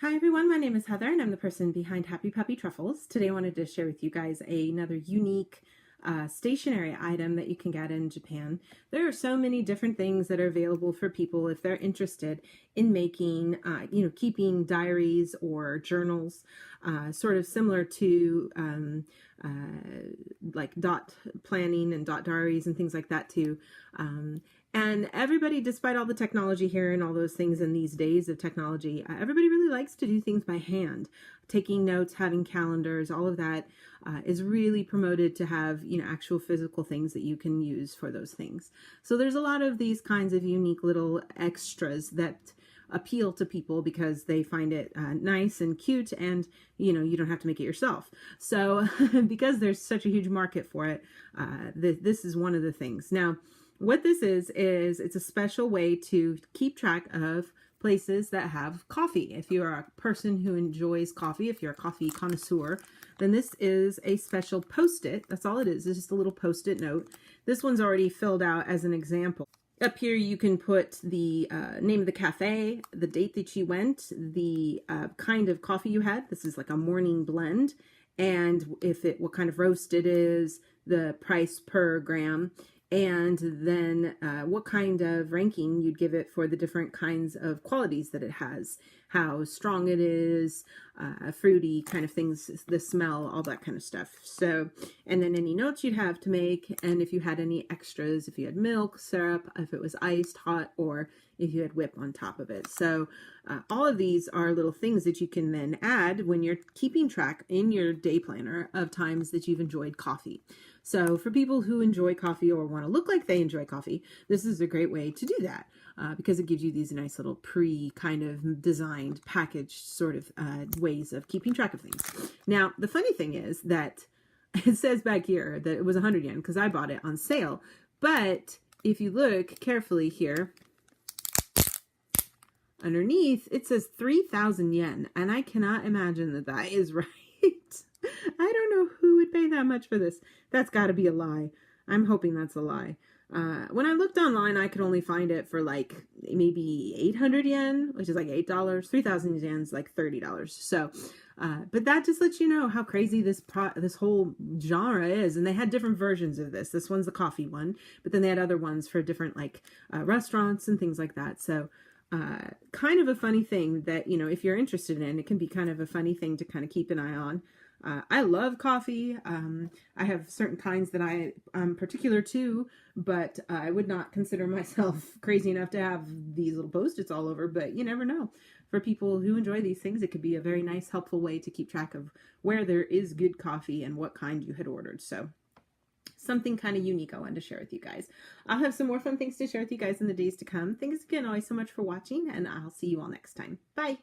Hi everyone, my name is Heather and I'm the person behind Happy Puppy Truffles. Today I wanted to share with you guys another unique stationery item that you can get in Japan. There are so many different things that are available for people if they're interested in making, keeping diaries or journals, sort of similar to like dot planning and dot diaries and things like that too. And everybody, despite all the technology here and all those things in these days of technology, everybody really likes to do things by hand. Taking notes, having calendars, all of that is really promoted to have, actual physical things that you can use for those things. So there's a lot of these kinds of unique little extras that appeal to people because they find it nice and cute, and you don't have to make it yourself. So because there's such a huge market for it, this is one of the things. Now, what this is it's a special way to keep track of places that have coffee. If you're a person who enjoys coffee, if you're a coffee connoisseur, then this is a special post-it. That's all it is. It's just a little post-it note. This one's already filled out as an example. Up here you can put the name of the cafe, the date that you went, the kind of coffee you had. This is like a morning blend, and what kind of roast it is, the price per gram, and then what kind of ranking you'd give it for the different kinds of qualities that it has, how strong it is, fruity kind of things, the smell, all that kind of stuff. So, and then any notes you'd have to make, and if you had any extras, if you had milk, syrup, if it was iced, hot, or if you had whip on top of it. So all of these are little things that you can then add when you're keeping track in your day planner of times that you've enjoyed coffee. So for people who enjoy coffee or want to look like they enjoy coffee, this is a great way to do that because it gives you these nice little kind of designed, packaged sort of ways of keeping track of things. Now, the funny thing is that it says back here that it was 100 yen because I bought it on sale. But if you look carefully here, underneath, it says 3,000 yen, and I cannot imagine that that is right. I don't know who would pay that much for this. That's got to be a lie. I'm hoping that's a lie. When I looked online, I could only find it for like maybe 800 yen, which is like $8. 3,000 yen is like $30. So, but that just lets you know how crazy this whole genre is. And they had different versions of this. This one's the coffee one, but then they had other ones for different like restaurants and things like that. So kind of a funny thing that, if you're interested in, it can be kind of a funny thing to kind of keep an eye on. I love coffee. I have certain kinds that I'm particular to, but I would not consider myself crazy enough to have these little post-its all over, but you never know. For people who enjoy these things, it could be a very nice, helpful way to keep track of where there is good coffee and what kind you had ordered. So something kind of unique I wanted to share with you guys. I'll have some more fun things to share with you guys in the days to come. Thanks again always so much for watching, and I'll see you all next time. Bye!